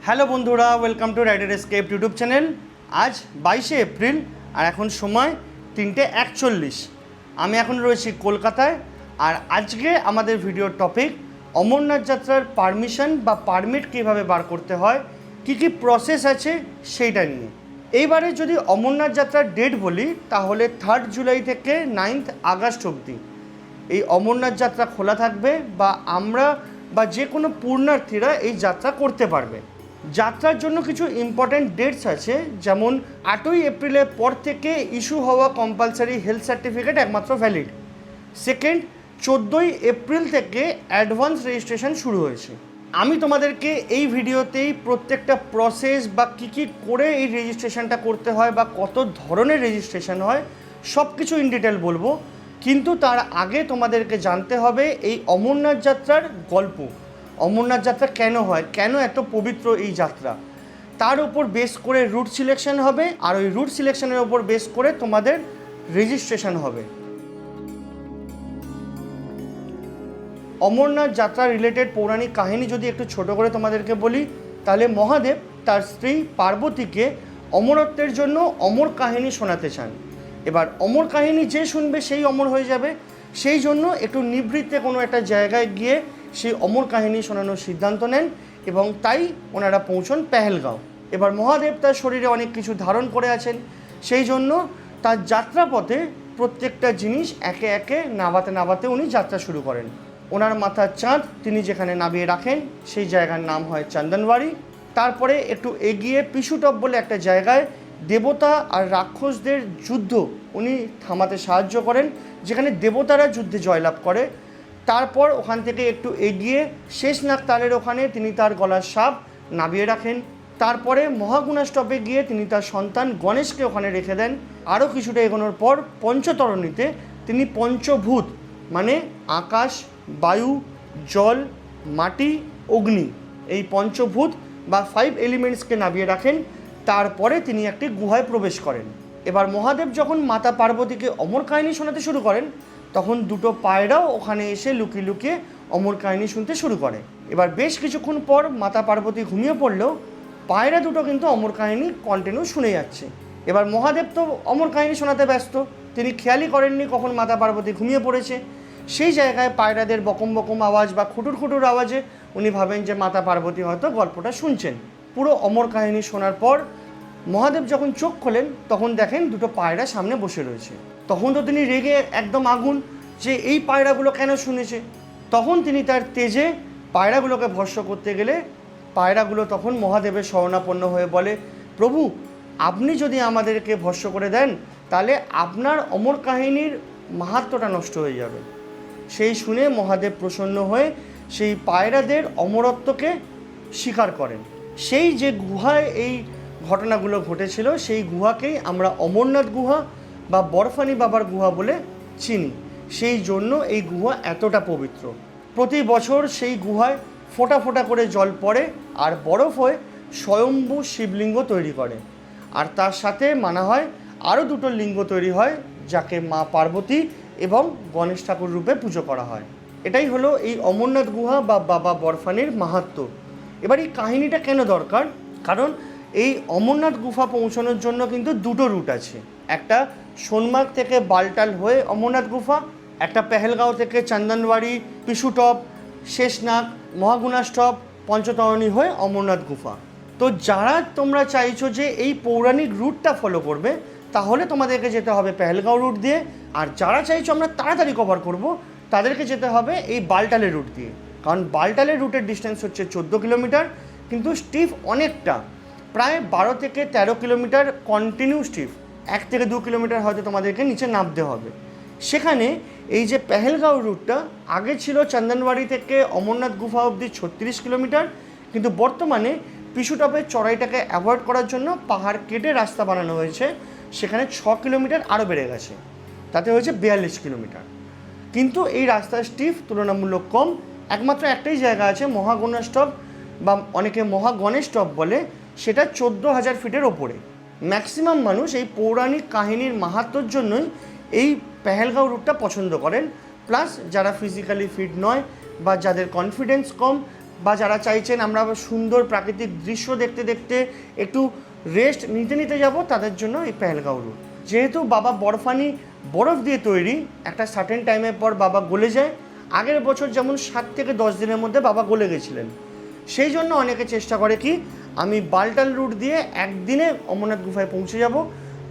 Hello বন্ধুরা, welcome to Rider Escape YouTube channel. আজ 22শে এপ্রিল আর এখন সময় 3:41। আমি এখন রয়েছি কলকাতায়। আর আজকে আমাদের ভিডিওর টপিক অমরনাথ যাত্রার পারমিশন বা পারমিট কীভাবে বার করতে হয়, কী কী প্রসেস আছে সেইটা নিয়ে। এইবারে যদি অমরনাথ যাত্রার ডেট বলি তাহলে 3 জুলাই থেকে 9 আগস্ট অবধি এই অমরনাথ যাত্রা খোলা থাকবে বা আমরা বা যে কোনো পূর্ণার্থীরা এই যাত্রা করতে পারবে। যাত্রার জন্য কিছু ইম্পর্ট্যান্ট ডেটস আছে, যেমন 8ই এপ্রিলের পর থেকে ইস্যু হওয়া কম্পালসারি হেলথ সার্টিফিকেট একমাত্র ভ্যালিড। সেকেন্ড, 14ই এপ্রিল থেকে অ্যাডভান্স রেজিস্ট্রেশন শুরু হয়েছে। আমি তোমাদেরকে এই ভিডিওতেই প্রত্যেকটা প্রসেস বা কী করে এই রেজিস্ট্রেশনটা করতে হয় বা কত ধরনের রেজিস্ট্রেশন হয় সব কিছু ইন ডিটেল বলবো। কিন্তু তার আগে তোমাদেরকে জানতে হবে এই অমরনাথ যাত্রার গল্প। অমরনাথ যাত্রা কেন হয়, কেন এত পবিত্র এই যাত্রা, তার উপর বেস করে রুট সিলেকশন হবে, আর ওই রুট সিলেকশনের ওপর বেস করে তোমাদের রেজিস্ট্রেশন হবে। অমরনাথ যাত্রা রিলেটেড পৌরাণিক কাহিনী যদি একটু ছোট করে তোমাদেরকে বলি, তাহলে মহাদেব তার স্ত্রী পার্বতীকে অমরত্বের জন্য অমর কাহিনী শোনাতে চান। এবার অমর কাহিনী যে শুনবে সেই অমর হয়ে যাবে, সেই জন্য একটু নিভৃতে কোনো একটা জায়গায় গিয়ে সেই অমর কাহিনী শোনানোর সিদ্ধান্ত নেন এবং তাই ওনারা পৌঁছন পেহেলগাঁও। এবার মহাদেব তার শরীরে অনেক কিছু ধারণ করে আছেন, সেই জন্য তার যাত্রাপথে প্রত্যেকটা জিনিস একে একে নাবাতে উনি যাত্রা শুরু করেন। ওনার মাথার চাঁদ তিনি যেখানে নামিয়ে রাখেন সেই জায়গার নাম হয় চন্দনবাড়ি। তারপরে একটু এগিয়ে পিশুটপ বলে একটা জায়গায় দেবতা আর রাক্ষসদের যুদ্ধ উনি থামাতে সাহায্য করেন, যেখানে দেবতারা যুদ্ধে জয়লাভ করে। তারপর ওখান থেকে একটু এগিয়ে শেষনাগ তালের ওখানে তিনি তার গলার সাপ নামিয়ে রাখেন। তারপরে মহাগুণাষ্টপে গিয়ে তিনি তার সন্তান গণেশকে ওখানে রেখে দেন। আরও কিছুটা এগোনোর পর পঞ্চতরণীতে তিনি পঞ্চভূত মানে আকাশ, বায়ু, জল, মাটি, অগ্নি, এই পঞ্চভূত বা 5 এলিমেন্টসকে নামিয়ে রাখেন। তারপরে তিনি একটি গুহায় প্রবেশ করেন। এবার মহাদেব যখন মাতা পার্বতীকে অমর কাহিনী শোনাতে শুরু করেন, তখন দুটো পায়রাও ওখানে এসে লুকিয়ে লুকিয়ে অমর কাহিনী শুনতে শুরু করে। এবার বেশ কিছুক্ষণ পর মাতা পার্বতী ঘুমিয়ে পড়লেও পায়রা দুটো কিন্তু অমর কাহিনী কন্টিনিউ শুনে যাচ্ছে। এবার মহাদেব তো অমর কাহিনী শোনাতে ব্যস্ত, তিনি খেয়ালই করেননি কখন মাতা পার্বতী ঘুমিয়ে পড়েছে। সেই জায়গায় পায়রাদের বকম বকম আওয়াজ বা খুটুর খুটুর আওয়াজে উনি ভাবেন যে মাতা পার্বতী হয়তো গল্পটা শুনছেন। পুরো অমর কাহিনী শোনার পর মহাদেব যখন চোখ খোলেন তখন দেখেন দুটো পায়রা সামনে বসে রয়েছে। তখন তো তিনি রেগে একদম আগুন যে এই পায়রাগুলো কেন শুনেছে। তখন তিনি তার তেজে পায়রাগুলোকে ভস্ম করতে গেলে পায়রাগুলো তখন মহাদেবের শরণাপন্ন হয়ে বলে, প্রভু আপনি যদি আমাদেরকে ভস্ম করে দেন তাহলে আপনার অমর কাহিনীর মাহাত্ম্যটা নষ্ট হয়ে যাবে। সেই শুনে মহাদেব প্রসন্ন হয়ে সেই পায়রাদের অমরত্বকে স্বীকার করেন। সেই যে গুহায় এই ঘটনাগুলো ঘটেছিল সেই গুহাকেই আমরা অমরনাথ গুহা বা বরফানি বাবার গুহা বলে চিনি। সেই জন্য এই গুহা এতটা পবিত্র। প্রতি বছর সেই গুহায় ফোঁটা ফোঁটা করে জল পড়ে আর বরফ হয়ে স্বয়ম্ভু শিবলিঙ্গ তৈরি করে। আর তার সাথে মানা হয় আরও দুটো লিঙ্গ তৈরি হয়, যাকে মা পার্বতী এবং গণেশ ঠাকুর রূপে পুজো করা হয়। এটাই হলো এই অমরনাথ গুহা বা বাবা বরফানির মাহাত্ম্য। এবার এই কাহিনীটা কেন দরকার, কারণ এই অমরনাথ গুহা পৌঁছানোর জন্য কিন্তু দুটো রুট আছে। একটা সোনমার্গ থেকে বালটাল হয়ে অমরনাথ গুহা, একটা পেহেলগাঁও থেকে চন্দনবাড়ি, পিশুটপ, শেষনাগ, মহাগুণাষ্টপ, পঞ্চতরণী হয়ে অমরনাথ গুহা। তো যারা তোমরা চাইছো যে এই পৌরাণিক রুটটা ফলো করবে তাহলে তোমাদেরকে যেতে হবে পেহেলগাঁও রুট দিয়ে, আর যারা চাইছো আমরা তাড়াতাড়ি কভার করব তাদেরকে যেতে হবে এই বালটালের রুট দিয়ে। কারণ বালটালের রুটের ডিস্টেন্স হচ্ছে 14 কিলোমিটার, কিন্তু স্টিফ অনেকটা, প্রায় 12 থেকে 13 কিলোমিটার কন্টিনিউ স্টিফ। 1 থেকে 2 কিলোমিটার হয়তো তোমাদেরকে নিচে নামতে হবে। সেখানে এই যে পেহেলগাঁও রুটটা আগে ছিল চন্দনবাড়ি থেকে অমরনাথ গুহা অবধি 36 কিলোমিটার, কিন্তু বর্তমানে পিশুটপের চড়াইটাকে অ্যাভয়েড করার জন্য পাহাড় কেটে রাস্তা বানানো হয়েছে, সেখানে 6 কিলোমিটার আরও বেড়ে গেছে, তাতে হয়েছে 42 কিলোমিটার। কিন্তু এই রাস্তার স্টিফ তুলনামূলক কম। একমাত্র একটাই জায়গা আছে মহাগুণাষ্টপ বা অনেকে মহাগণেশটপ বলে, সেটা 14,000 ফিটের ওপরে। ম্যাক্সিমাম মানুষ এই পৌরাণিক কাহিনীর মাহাত্ম্যর জন্যই এই পেহেলগাঁও রুটটা পছন্দ করেন। প্লাস যারা ফিজিক্যালি ফিট নয় বা যাদের কনফিডেন্স কম বা যারা চাইছেন আমরা সুন্দর প্রাকৃতিক দৃশ্য দেখতে দেখতে একটু রেস্ট নিতে নিতে যাব, তাদের জন্য এই পেহেলগাঁও রুট। যেহেতু বাবা বরফানি বরফ দিয়ে তৈরি, একটা সার্টেন টাইমের পর বাবা গলে যায়। আগের বছর যেমন 7 থেকে 10 দিনের মধ্যে বাবা গলে গেছিলেন, সেই জন্য অনেকে চেষ্টা করে কি আমি বালটাল রুট দিয়ে একদিনে অমরনাথ গুফায় পৌঁছে যাব,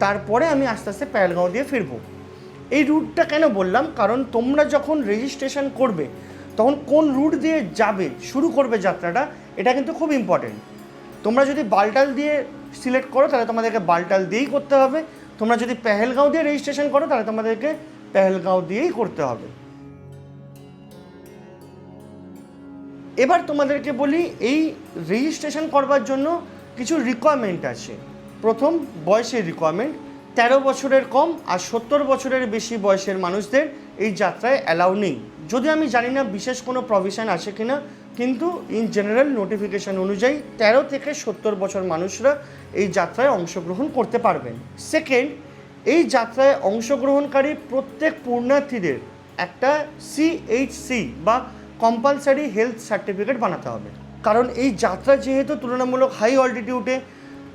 তারপরে আমি আস্তে আস্তে পেহেলগাঁও দিয়ে ফিরবো। এই রুটটা কেন বললাম, কারণ তোমরা যখন রেজিস্ট্রেশন করবে তখন কোন রুট দিয়ে যাবে, শুরু করবে যাত্রাটা, এটা কিন্তু খুব ইম্পর্টেন্ট। তোমরা যদি বালটাল দিয়ে সিলেক্ট করো তাহলে তোমাদেরকে বালটাল দিয়েই করতে হবে, তোমরা যদি পেহেলগাঁও দিয়ে রেজিস্ট্রেশন করো তাহলে তোমাদেরকে পেহেলগাঁও দিয়েই করতে হবে। এবার তোমাদেরকে বলি এই রেজিস্ট্রেশন করবার জন্য কিছু রিকোয়ারমেন্ট আছে। প্রথম, বয়সের রিকোয়ারমেন্ট। 13 বছরের কম আর 70 বছরের বেশি বয়সের মানুষদের এই যাত্রায় অ্যালাউ নেই। যদি আমি জানি না বিশেষ কোনো প্রভিশন আছে কিনা, কিন্তু ইন জেনারেল নোটিফিকেশন অনুযায়ী 13 থেকে 70 বছর মানুষরা এই যাত্রায় অংশগ্রহণ করতে পারবেন। সেকেন্ড, এই যাত্রায় অংশগ্রহণকারী প্রত্যেক পুণ্যার্থীদের একটা CHC বা কম্পালসারি হেলথ সার্টিফিকেট বানাতে হবে। কারণ এই যাত্রা যেহেতু তুলনামূলক হাই অল্টিটিউডে,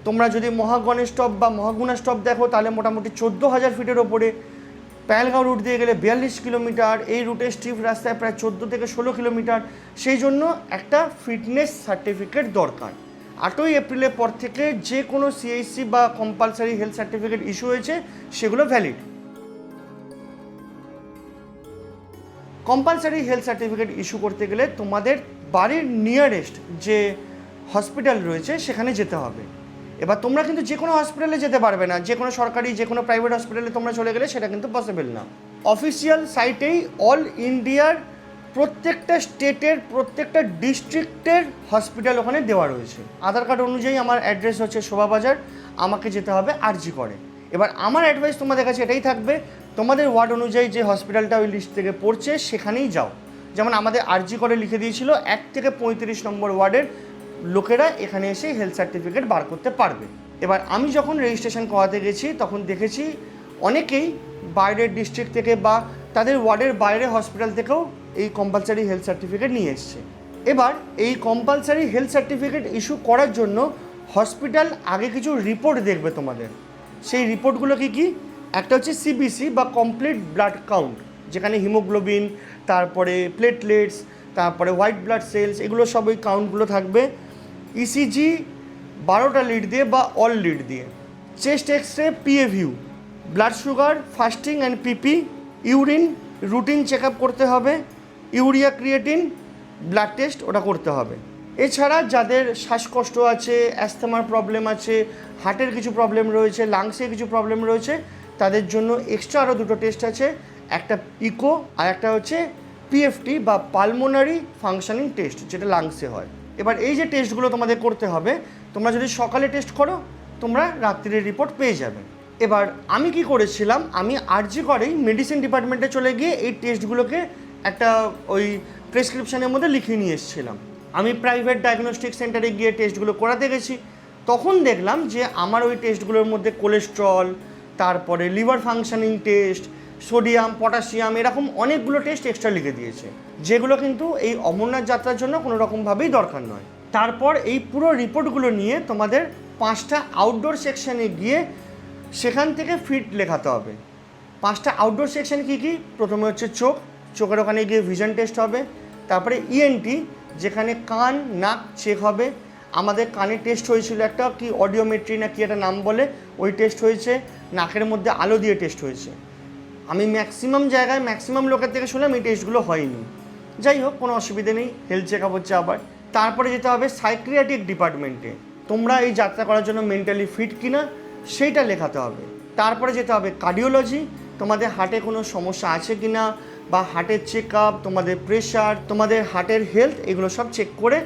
তোমরা যদি মহাগণেশ টপ বা মহাগুণা স্টপ দেখো তাহলে মোটামুটি 14,000 ফিটের ওপরে। পেহেলগাঁও রুট দিয়ে গেলে 42 কিলোমিটার, এই রুটে স্টিফ রাস্তায় প্রায় 14 থেকে 16 কিলোমিটার। সেই জন্য একটা ফিটনেস সার্টিফিকেট দরকার। 8ই এপ্রিলের পর থেকে যে কোনো CHC বা কম্পালসারি হেলথ সার্টিফিকেট ইস্যু হয়েছে সেগুলো valid. Compulsory health certificate issue করতে গেলে তোমাদের বাড়ির নিয়ারেস্ট যে হসপিটাল রয়েছে সেখানে যেতে হবে। এবার তোমরা কিন্তু যে কোনো হসপিটালে যেতে পারবে না, যে কোনো সরকারি যে কোনো প্রাইভেট হসপিটালে তোমরা চলে গেলে সেটা কিন্তু পসিবল না। অফিসিয়াল সাইটেই অল ইন্ডিয়ার প্রত্যেকটা স্টেটের প্রত্যেকটা ডিস্ট্রিক্টের হসপিটাল ওখানে দেওয়া রয়েছে। আধার কার্ড অনুযায়ী আমার অ্যাড্রেস হচ্ছে শোভাবাজার, আমাকে যেতে হবে RG করে। এবার আমার অ্যাডভাইস তোমাদের কাছে এটাই থাকবে, তোমাদের ওয়ার্ড অনুযায়ী যে হসপিটালটা ওই লিস্ট থেকে পড়ছে সেখানেই যাও। যেমন আমাদের RG করে লিখে দিয়েছিল 1 থেকে 35 নম্বর ওয়ার্ডের লোকেরা এখানে এসে হেলথ সার্টিফিকেট বার করতে পারবে। এবার আমি যখন রেজিস্ট্রেশন করাতে গেছি তখন দেখেছি অনেকেই বাইরের ডিস্ট্রিক্ট থেকে বা তাদের ওয়ার্ডের বাইরে হসপিটাল থেকেও এই কম্পালসারি হেলথ সার্টিফিকেট নিয়ে এসছে। এবার এই কম্পালসারি হেলথ সার্টিফিকেট ইস্যু করার জন্য হসপিটাল আগে কিছু রিপোর্ট দেখবে তোমাদের। সেই রিপোর্টগুলো কি একটা হচ্ছে CBC বা কমপ্লিট ব্লাড কাউন্ট, যেখানে হিমোগ্লোবিন, তারপরে প্লেটলেটস, তারপরে হোয়াইট ব্লাড সেলস, এগুলো সব ওই কাউন্টগুলো থাকবে। ECG 12টা লিড দিয়ে বা অল লিড দিয়ে, chest X ray, PAView, blood sugar, fasting and PP, urine routine check up করতে হবে, ইউরিয়া ক্রিয়েটিন ব্লাড টেস্ট ওটা করতে হবে। এছাড়া যাদের শ্বাসকষ্ট আছে, অ্যাস্থমার প্রবলেম আছে, হার্টের কিছু প্রবলেম রয়েছে, লাংসে কিছু প্রবলেম রয়েছে, তাদের জন্য এক্সট্রা আরও 2টো টেস্ট আছে, একটা ইকো আর একটা হচ্ছে PFT বা পালমোনারি ফাংশনিং টেস্ট, যেটা লাংসে হয়। এবার এই যে টেস্টগুলো তোমাদের করতে হবে, তোমরা যদি সকালে টেস্ট করো তোমরা রাত্রির রিপোর্ট পেয়ে যাবে। এবার আমি কি করেছিলাম, আমি RG করেই মেডিসিন ডিপার্টমেন্টে চলে গিয়ে এই টেস্টগুলোকে একটা ওই প্রেসক্রিপশানের মধ্যে লিখিয়ে নিয়ে এসেছিলাম। আমি প্রাইভেট ডায়াগনস্টিক সেন্টারে গিয়ে টেস্টগুলো করাতে গেছি, তখন দেখলাম যে আমার ওই টেস্টগুলোর মধ্যে কোলেস্ট্রল, তারপরে liver functioning test, sodium, potassium, এরকম অনেকগুলো টেস্ট এক্সট্রা লিখে দিয়েছে, যেগুলো কিন্তু এই অমরনাথ যাত্রার জন্য কোনো রকমভাবেই দরকার নয়। তারপর এই পুরো রিপোর্টগুলো নিয়ে তোমাদের 5টা আউটডোর সেকশানে গিয়ে সেখান থেকে ফিট লেখাতে হবে। 5টা আউটডোর সেকশন কী? প্রথমে হচ্ছে চোখের ওখানে গিয়ে ভিশন টেস্ট হবে, তারপরে ENT যেখানে কান নাক চেক হবে। আমাদের কানে টেস্ট হয়েছিল একটা কি অডিওমেট্রি না কি একটা নাম বলে, ওই টেস্ট হয়েছে। নাকের মধ্যে আলো দিয়ে টেস্ট হয়েছে। আমি ম্যাক্সিমাম জায়গায় ম্যাক্সিমাম লোকের থেকে শুনলাম এই টেস্টগুলো হয়নি। যাই হোক, কোনো অসুবিধে নেই, হেলথ চেক আপ হচ্ছে আবার। তারপরে যেতে হবে সাইকিয়াট্রিক ডিপার্টমেন্টে, তোমরা এই যাত্রা করার জন্য মেন্টালি ফিট কিনা সেইটা লেখাতে হবে। তারপরে যেতে হবে কার্ডিওলজি, তোমাদের হার্টে কোনো সমস্যা আছে কিনা বা হার্টের চেক আপ, তোমাদের প্রেশার, তোমাদের হার্টের হেলথ, এগুলো সব চেক করে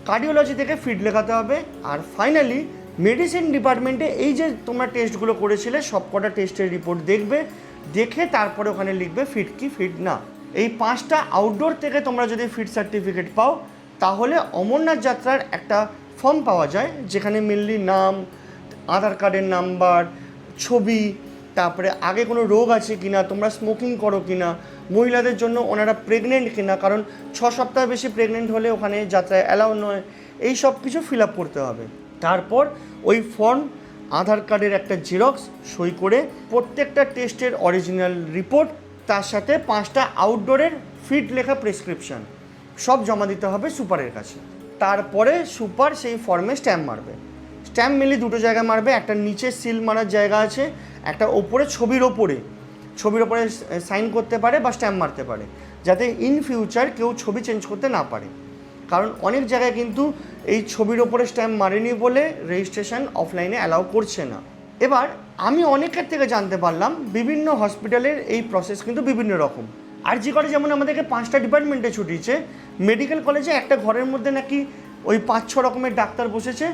কার্ডিওলজি থেকে ফিট লেখাতে হবে। আর ফাইনালি মেডিসিন ডিপার্টমেন্টে এই যে তোমরা টেস্টগুলো করেছিলে সব কটা টেস্টের রিপোর্ট দেখবে, দেখে তারপরে ওখানে লিখবে ফিট কি ফিট না। এই 5টা আউটডোর থেকে তোমরা যদি ফিট সার্টিফিকেট পাও তাহলে অমরনাথ যাত্রার একটা ফর্ম পাওয়া যায়, যেখানে মেনলি নাম, আধার কার্ডের নাম্বার, ছবি, তারপরে আগে কোনো রোগ আছে কিনা, তোমরা স্মোকিং করো কিনা, মহিলাদের জন্য ওনারা প্রেগনেন্ট কিনা, কারণ 6 সপ্তাহ বেশি প্রেগনেন্ট হলে ওখানে যাত্রায় অ্যালাউ নয়, এই সব কিছু ফিল আপ করতে হবে। তারপর ওই ফর্ম, আধার কার্ডের একটা জেরক্স, সই করে প্রত্যেকটা টেস্টের অরিজিনাল রিপোর্ট, তার সাথে 5টা আউটডোরের ফিট লেখা প্রেসক্রিপশান সব জমা দিতে হবে সুপারের কাছে। তারপরে সুপার সেই ফর্মে স্ট্যাম্প মারবে। স্ট্যাম্প মেনলি দুটো জায়গায় মারবে, একটা নিচে সিল মারার জায়গা আছে, একটা ওপরে ছবির ওপরে সাইন করতে পারে বা স্ট্যাম্প মারতে পারে, যাতে ইন ফিউচার কেউ ছবি চেঞ্জ করতে না পারে। কারণ অনেক জায়গায় কিন্তু এই ছবির ওপরে স্ট্যাম্প মারেনি বলে রেজিস্ট্রেশন অফলাইনে অ্যালাউ করছে না। এবার আমি অনেকের থেকে জানতে পারলাম বিভিন্ন হসপিটালের এই প্রসেস কিন্তু বিভিন্ন রকম। আরজি করে যেমন আমাদেরকে 5টা ডিপার্টমেন্টে ছুটিয়েছে, মেডিকেল কলেজে একটা ঘরের মধ্যে নাকি ওই 5-6 রকমের ডাক্তার বসেছে,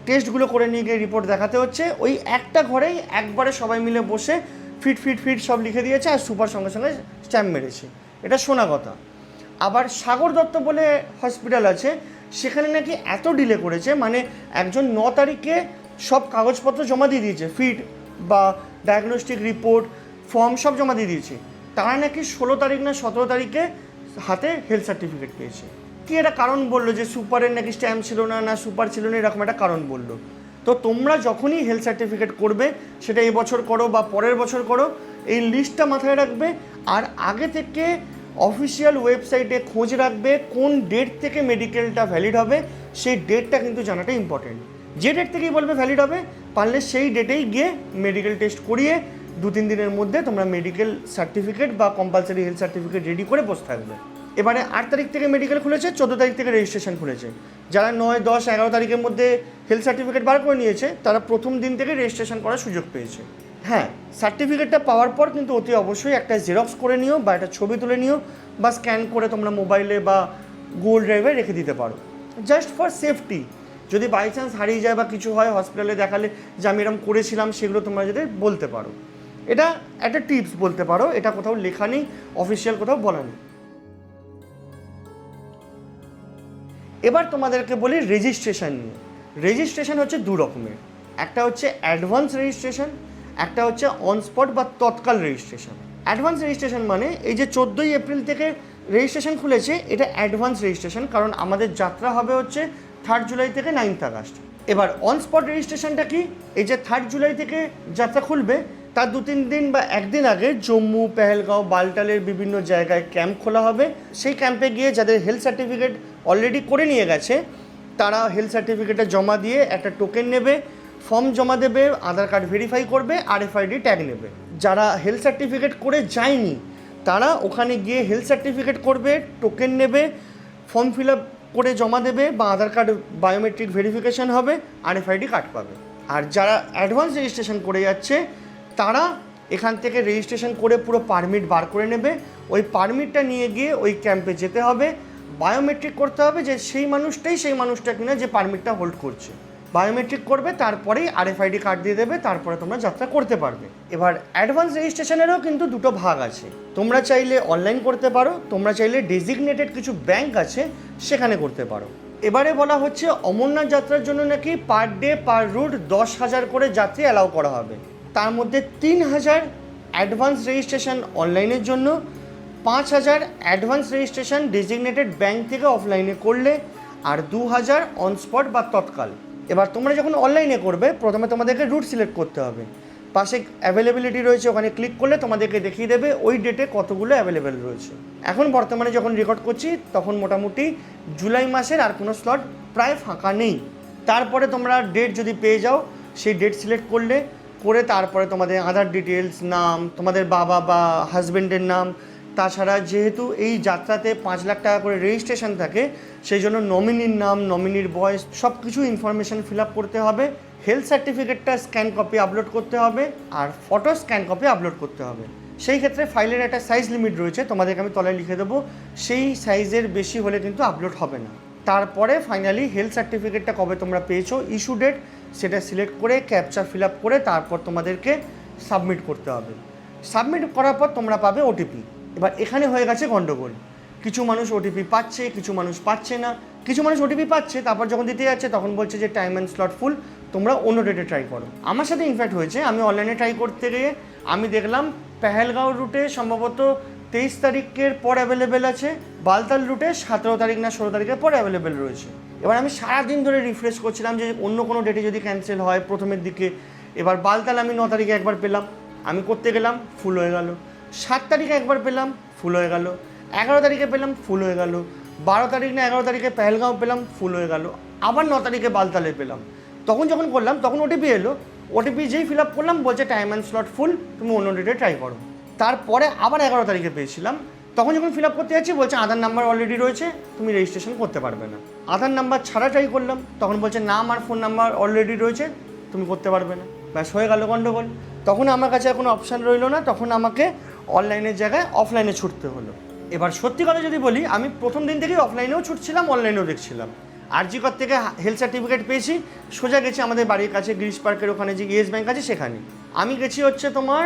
টেস্টগুলো করে নিয়ে গিয়ে রিপোর্ট দেখাতে হচ্ছে। ওই একটা ঘরেই একবারে সবাই মিলে বসে ফিট সব লিখে দিয়েছে আর সুপার সঙ্গে সঙ্গে স্ট্যাম্প মেরেছে। এটা শোনা কথা। আবার সাগর দত্ত বলে হসপিটাল আছে, সেখানে নাকি এত ডিলে করেছে, মানে একজন 9 তারিখে সব কাগজপত্র জমা দিয়ে দিয়েছে, ফিট বা ডায়াগনস্টিক রিপোর্ট, ফর্ম সব জমা দিয়ে দিয়েছে। তারা নাকি 16 তারিখ না 17 তারিখে হাতে হেলথ সার্টিফিকেট পেয়েছে। কি এটা কারণ বললো যে সুপারের নাকি স্ট্যাম্প ছিল না সুপার ছিল না, এরকম একটা কারণ বললো। তো তোমরা যখনই হেলথ সার্টিফিকেট করবে, সেটা এবছর করো বা পরের বছর করো, এই লিস্টটা মাথায় রাখবে। আর আগে থেকে অফিসিয়াল ওয়েবসাইটে খোঁজ রাখবে কোন ডেট থেকে মেডিকেলটা ভ্যালিড হবে, সেই ডেটটা কিন্তু জানাটা ইম্পর্টেন্ট। যে ডেট থেকেই বলবে ভ্যালিড হবে, পারলে সেই ডেটেই গিয়ে মেডিকেল টেস্ট করিয়ে 2-3 দিনের মধ্যে তোমরা মেডিকেল সার্টিফিকেট বা কম্পালসারি হেলথ সার্টিফিকেট রেডি করে বসে থাকবে। এবারে 8 তারিখ থেকে মেডিকেল খুলেছে, 14 তারিখ থেকে রেজিস্ট্রেশন খুলেছে। যারা 9, 10, 11 তারিখের মধ্যে হেলথ সার্টিফিকেট বার করে নিয়েছে, তারা প্রথম দিন থেকে রেজিস্ট্রেশন করার সুযোগ পেয়েছে। হ্যাঁ, সার্টিফিকেটটা পাওয়ার পর কিন্তু অতি অবশ্যই একটা জেরক্স করে নিও বা একটা ছবি তুলে নিও বা স্ক্যান করে তোমরা মোবাইলে বা গুগল ড্রাইভে রেখে দিতে পারো, জাস্ট ফর সেফটি। যদি বাই চান্স হারিয়ে যায় বা কিছু হয়, হসপিটালে দেখালে যে আমি এরকম করেছিলাম, সেগুলো তোমরা যদি বলতে পারো। এটা একটা টিপস বলতে পারো, এটা কোথাও লেখা নেই, অফিসিয়াল কোথাও বলা নেই। এবার তোমাদেরকে বলি রেজিস্ট্রেশন নিয়ে। রেজিস্ট্রেশন হচ্ছে 2 রকমের, একটা হচ্ছে অ্যাডভান্স রেজিস্ট্রেশন, একটা হচ্ছে অন স্পট বা তৎকাল রেজিস্ট্রেশন। অ্যাডভান্স রেজিস্ট্রেশন মানে এই যে 14ই এপ্রিল থেকে রেজিস্ট্রেশন খুলেছে, এটা অ্যাডভান্স রেজিস্ট্রেশন, কারণ আমাদের যাত্রা হবে হচ্ছে 3 জুলাই থেকে 9 আগস্ট। এবার অন স্পট রেজিস্ট্রেশনটা কি, এই যে 3 জুলাই থেকে যাত্রা খুলবে, তার 2-3 দিন বা একদিন আগে জম্মু, পেহেলগাঁও, বালটালের বিভিন্ন জায়গায় ক্যাম্প খোলা হবে। সেই ক্যাম্পে গিয়ে যাদের হেলথ সার্টিফিকেট অলরেডি করে নিয়ে গেছে, তারা হেলথ সার্টিফিকেটটা জমা দিয়ে একটা টোকেন নেবে, ফর্ম জমা দেবে, আধার কার্ড ভেরিফাই করবে, RFID ট্যাগ নেবে। যারা হেলথ সার্টিফিকেট করে যায়নি, তারা ওখানে গিয়ে হেলথ সার্টিফিকেট করবে, টোকেন নেবে, ফর্ম ফিল আপ করে জমা দেবে বা আধার কার্ড বায়োমেট্রিক ভেরিফিকেশান হবে, RFID কার্ড পাবে। আর যারা অ্যাডভান্স রেজিস্ট্রেশন করে যাচ্ছে, তারা এখান থেকে রেজিস্ট্রেশন করে পুরো পারমিট বার করে নেবে। ওই পারমিটটা নিয়ে গিয়ে ওই ক্যাম্পে যেতে হবে, বায়োমেট্রিক করতে হবে যে সেই মানুষটা কিনা যে পারমিটটা হোল্ড করছে। বায়োমেট্রিক করবে, তারপরেই RFID কার্ড দিয়ে দেবে, তারপরে তোমরা যাত্রা করতে পারবে। এবার অ্যাডভান্স রেজিস্ট্রেশনেরও কিন্তু 2টো ভাগ আছে। তোমরা চাইলে অনলাইন করতে পারো, তোমরা চাইলে ডেজিগনেটেড কিছু ব্যাংক আছে সেখানে করতে পারো। এবারে বলা হচ্ছে অমরনাথ যাত্রার জন্য নাকি পার ডে পার রুট 10,000 করে যাত্রী অ্যালাউ করা হবে। তার মধ্যে 3,000 অ্যাডভান্স রেজিস্ট্রেশন অনলাইনের জন্য, 5,000 অ্যাডভান্স রেজিস্ট্রেশন ডেজিগনেটেড ব্যাংক থেকে অফলাইনে করলে, আর 2,000 অন স্পট বা তৎকাল। এবার তোমরা যখন অনলাইনে করবে, প্রথমে তোমাদেরকে রুট সিলেক্ট করতে হবে। পাশে অ্যাভেলেবিলিটি রয়েছে, ওখানে ক্লিক করলে তোমাদেরকে দেখিয়ে দেবে ওই ডেটে কতগুলো অ্যাভেলেবেল রয়েছে। এখন বর্তমানে যখন রেকর্ড করছি, তখন মোটামুটি জুলাই মাসের আর কোনো স্লট প্রায় ফাঁকা নেই। তারপরে তোমরা ডেট যদি পেয়ে যাও, সেই ডেট সিলেক্ট করে তারপরে তোমাদের আধার ডিটেলস, নাম, তোমাদের বাবা বা হাজব্যান্ডের নাম, তাছাড়া যেহেতু এই যাত্রাতে 5 লাখ টাকা করে রেজিস্ট্রেশন থাকে, সেই জন্য নমিনির নাম, নমিনির বয়স, সব কিছু ইনফরমেশান ফিল আপ করতে হবে। হেলথ সার্টিফিকেটটা স্ক্যান কপি আপলোড করতে হবে, আর ফটো স্ক্যান কপি আপলোড করতে হবে। সেই ক্ষেত্রে ফাইলের একটা সাইজ লিমিট রয়েছে, তোমাদেরকে আমি তলায় লিখে দেবো, সেই সাইজের বেশি হলে কিন্তু আপলোড হবে না। তারপরে ফাইনালি হেলথ সার্টিফিকেটটা কবে তোমরা পেয়েছো, ইস্যু ডেট, সেটা সিলেক্ট করে ক্যাপচা ফিল আপ করে তারপর তোমাদেরকে সাবমিট করতে হবে। সাবমিট করার পর তোমরা পাবে OTP। এবার এখানে হয়ে গেছে গন্ডগোল, কিছু মানুষ OTP পাচ্ছে, কিছু মানুষ পাচ্ছে না। কিছু মানুষ OTP পাচ্ছে, তারপর যখন দিতে যাচ্ছে তখন বলছে যে টাইম অ্যান্ড স্লট ফুল, তোমরা অন্য ডেটে ট্রাই করো। আমার সাথে ইনফ্যাক্ট হয়েছে, আমি অনলাইনে ট্রাই করতে গিয়ে আমি দেখলাম পেহেলগাঁও রুটে সম্ভবত 23 তারিখের পর অ্যাভেলেবেল আছে, বালতাল রুটে 17 তারিখ না 16 তারিখের পর অ্যাভেলেবেল রয়েছে। এবার আমি সারাদিন ধরে রিফ্রেশ করছিলাম যে অন্য কোনো ডেটে যদি ক্যান্সেল হয় প্রথমের দিকে। এবার বালতাল আমি 9 তারিখে একবার পেলাম, আমি করতে গেলাম, ফুল হয়ে গেল। 7 তারিখে একবার পেলাম, ফুল হয়ে গেল। 11 তারিখে পেলাম, ফুল হয়ে গেল। 12 তারিখ না 11 তারিখে পেহেলগাঁও পেলাম, ফুল হয়ে গেল। আবার 9 তারিখে বালতালে পেলাম। তখন যখন করলাম তখন ওটিপি এলো, ওটিপি যেই ফিল আপ করলাম বলছে টাইম অ্যান্ড স্লট ফুল, তুমি অন্য ডেটে ট্রাই করো। তারপরে আবার 11 তারিখে পেয়েছিলাম, তখন যখন ফিল আপ করতে যাচ্ছি বলছে আধার নাম্বার অলরেডি রয়েছে, তুমি রেজিস্ট্রেশন করতে পারবে না। আধার নাম্বার ছাড়া ট্রাই করলাম, তখন বলছে নাম আর ফোন নাম্বার অলরেডি রয়েছে, তুমি করতে পারবে না। ব্যাস হয়ে গেল গন্ডগোল। তখন আমার কাছে কোনো অপশান রইলো না, তখন আমাকে অনলাইনের জায়গায় অফলাইনে ছুটতে হলো। এবার সত্যি কথা যদি বলি, আমি প্রথম দিন থেকেই অফলাইনেও ছুটছিলাম, অনলাইনেও দেখছিলাম। আরজি কর থেকে হেলথ সার্টিফিকেট পেয়েছি, সোজা গেছি আমাদের বাড়ির কাছে গিরিশ পার্কের ওখানে যে ইয়েস ব্যাঙ্ক আছে সেখানে। আমি গেছি হচ্ছে তোমার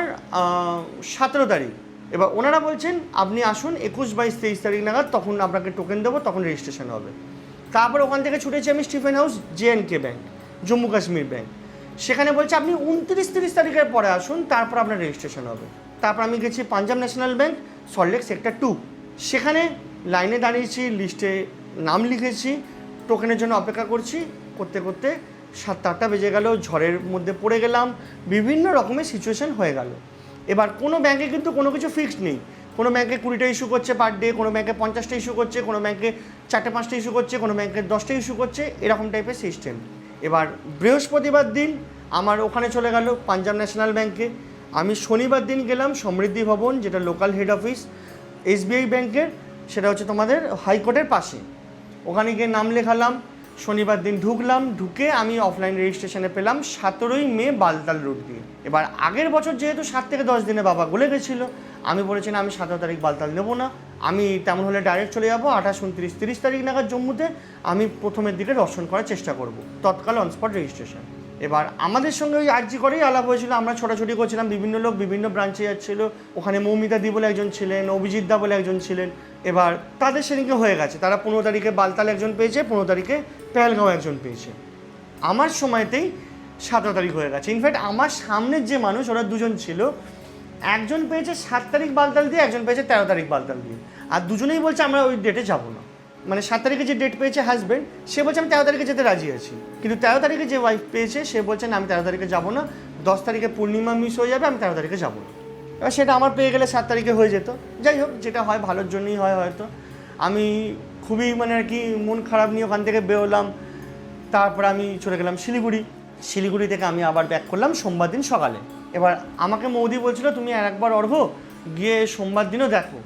17 তারিখ। এবার ওনারা বলছেন আপনি আসুন 21, 22, 23 তারিখ নাগাদ, তখন আপনাকে টোকেন দেবো, তখন রেজিস্ট্রেশন হবে। তারপর ওখান থেকে ছুটেছি আমি Stephen house JNK bank, Jammu Kashmir bank. সেখানে বলছে আপনি 29, 30 তারিখের পরে আসুন, তারপর আপনার রেজিস্ট্রেশন হবে। তারপর আমি গেছি Punjab national bank, Salt Lake sector 2। সেখানে লাইনে দাঁড়িয়েছি, লিস্টে নাম লিখেছি, টোকেনের জন্য অপেক্ষা করছি। করতে করতে 7-8টা বেজে গেল, ঝড়ের মধ্যে পড়ে গেলাম, বিভিন্ন রকমের সিচুয়েশান হয়ে গেল। এবার কোনো ব্যাঙ্কে কিন্তু কোনো কিছু ফিক্সড নেই। কোনো ব্যাঙ্কে 20টা ইস্যু করছে পার ডে, কোনো ব্যাঙ্কে 50টা ইস্যু করছে, কোনো ব্যাঙ্কে 4-5টা ইস্যু করছে, কোনো ব্যাঙ্কে 10টা ইস্যু করছে, এরকম টাইপের সিস্টেম। এবার বৃহস্পতিবার দিন আমার ওখানে চলে গেল পাঞ্জাব ন্যাশনাল ব্যাঙ্কে। আমি শনিবার দিন গেলাম সমৃদ্ধি ভবন, যেটা লোকাল হেড অফিস SBI ব্যাঙ্কের, সেটা হচ্ছে তোমাদের হাইকোর্টের পাশে। ওখানে গিয়ে নাম লেখালাম, শনিবার দিন ঢুকলাম, ঢুকে আমি অফলাইন রেজিস্ট্রেশনে পেলাম 17ই মে বালতাল রুট দিয়ে। এবার আগের বছর যেহেতু 7 থেকে 10 দিনে বাবা গলে গেছিলো, আমি বলেছি না আমি 17 তারিখ বালতাল নেবো না, আমি তেমন হলে ডাইরেক্ট চলে যাবো 28, 29, 30 তারিখ নাগাদ জম্মুতে। আমি প্রথমের দিকে দর্শন করার চেষ্টা করব, তৎকাল অনস্পট রেজিস্ট্রেশন। এবার আমাদের সঙ্গে ওই আরজি করেই আলাপ হয়েছিল, আমরা ছোটাছুটি করছিলাম, বিভিন্ন লোক বিভিন্ন ব্রাঞ্চে যাচ্ছিলো। ওখানে মৌমিতা দি বলে একজন ছিলেন, অভিজিৎ দা বলে একজন ছিলেন। এবার তাদের সেদিনকে হয়ে গেছে, তারা 15 তারিখে বালতাল একজন পেয়েছে, 15 তারিখে পেহেলগাঁও একজন পেয়েছে। আমার সময়তেই 17 তারিখ হয়ে গেছে। ইনফ্যাক্ট আমার সামনের যে মানুষ, ওরা দুজন ছিল, একজন পেয়েছে 7 তারিখ বালতাল দিয়ে, একজন পেয়েছে 13 তারিখ বালতাল দিয়ে। আর দুজনেই বলছে আমরা ওই ডেটে যাবো না। মানে 7 তারিখে যে ডেট পেয়েছে হাজব্যান্ড, সে বলছে আমি 13 তারিখে যেতে রাজি আছি, কিন্তু 13 তারিখে যে ওয়াইফ পেয়েছে সে বলছে না আমি 13 তারিখে যাবো না, 10 তারিখে পূর্ণিমা মিস হয়ে যাবে, আমি 13 তারিখে যাবো না। এবার সেটা আমার পেয়ে গেলে 7 তারিখে হয়ে যেত। যাই হোক, যেটা হয় ভালোর জন্যই হয় হয়তো। আমি খুবই মানে আর কি মন খারাপ নিয়ে ওখান থেকে বেরোলাম। তারপর আমি চলে গেলাম শিলিগুড়ি থেকে আমি আবার ব্যাক করলাম সোমবার দিন সকালে। এবার আমাকে মৌদি বলছিল তুমি আর একবার অর্ঘ গিয়ে সোমবার দিনও দেখো,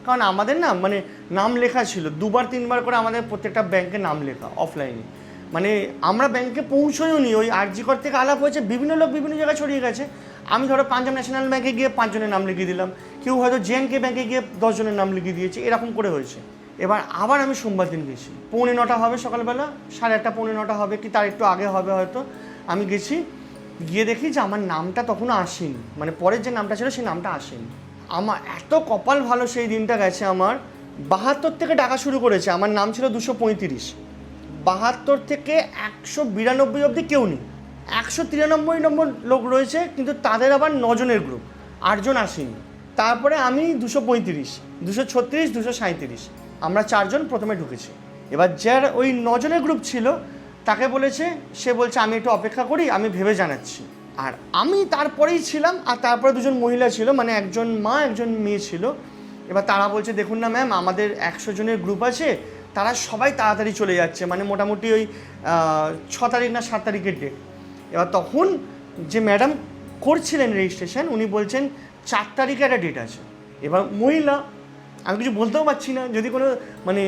কারণ আমাদের না মানে নাম লেখা ছিল 2-3বার করে আমাদের প্রত্যেকটা ব্যাংকে নাম লেখা অফলাইনে। মানে আমরা ব্যাংকে পৌঁছইও নি, ওই আরজি কর থেকে আলাপ হয়েছে, বিভিন্ন লোক বিভিন্ন জায়গায় ছড়িয়ে গেছে। আমি ধরো পাঞ্জাব ন্যাশনাল ব্যাঙ্কে গিয়ে 5 জনের নাম লিখিয়ে দিলাম, কেউ হয়তো JNK ব্যাঙ্কে গিয়ে 10 জনের নাম লিখিয়ে দিয়েছে, এরকম করে হয়েছে। এবার আবার আমি সোমবার দিন গেছি, 8:45 হবে সকালবেলা, 8:30 8:45 হবে কি তার একটু আগে হবে হয়তো। আমি গেছি, গিয়ে দেখি যে আমার নামটা তখনও আসেনি, মানে পরের যে নামটা ছিল সেই নামটা আসেনি। আমার এত কপাল ভালো সেই দিনটা গেছে, আমার 72 থেকে ডাকা শুরু করেছে, আমার নাম ছিল 235, 72 থেকে 192 অবধি কেউ নেই, 193 নম্বর লোক রয়েছে, কিন্তু তাদের আবার 9 জনের গ্রুপ, 8 জন আসেনি। তারপরে আমি 235, 236, 237, আমরা 4 জন প্রথমে ঢুকেছি। এবার যার ওই 9 জনের গ্রুপ ছিল তাকে বলেছে, সে বলছে আমি একটু অপেক্ষা করি, আমি ভেবে জানাচ্ছি। আর আমি তারপরেই ছিলাম, আর তারপরে 2জন মহিলা ছিল, মানে একজন মা একজন মেয়ে ছিল। এবার তারা বলছে দেখুন না ম্যাম, আমাদের 100 জনের গ্রুপ আছে, তারা সবাই তাড়াতাড়ি চলে যাচ্ছে, মানে মোটামুটি ওই 6 তারিখ না 7 তারিখের ডেট। এবার তখন যে ম্যাডাম করছিলেন রেজিস্ট্রেশন, উনি বলছেন 4 তারিখে একটা ডেট আছে। এবার মহিলা, আমি কিছু বলতেও পারছি না, যদি কোনো মানে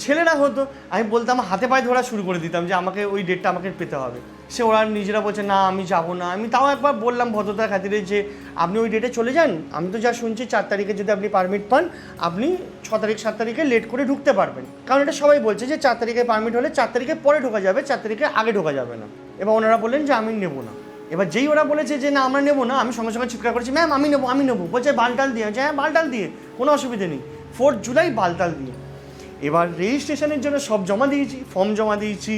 ছেলেরা হতো আমি বলতাম, হাতে পায়ে ধরা শুরু করে দিতাম যে আমাকে ওই ডেটটা আমাকে পেতে হবে। সে ওরা নিজেরা বলছে না আমি যাবো না। আমি তাও একবার বললাম ভদ্রতার খাতিরে যে আপনি ওই ডেটে চলে যান, আমি তো যা শুনছি 4 তারিখে যদি আপনি পারমিট পান, আপনি 6 তারিখ 7 তারিখে লেট করে ঢুকতে পারবেন, কারণ এটা সবাই বলছে যে 4 তারিখে পারমিট হলে 4 তারিখে পরে ঢোকা যাবে, 4 তারিখে আগে ঢোকা যাবে না। এবার ওনারা বললেন যে আমি নেবো না। এবার যেই ওরা বলেছে যে না আমরা নেবো না, আমি সঙ্গে সঙ্গে চিৎকার করেছি ম্যাম আমি নেবো। বলছে বালটাল দিয়ে, হ্যাঁ বালটাল দিয়ে, কোনো অসুবিধে নেই, 4 জুলাই বালতাল দিয়ে। এবার রেজিস্ট্রেশনের জন্য সব জমা দিয়েছি, ফর্ম জমা দিয়েছি,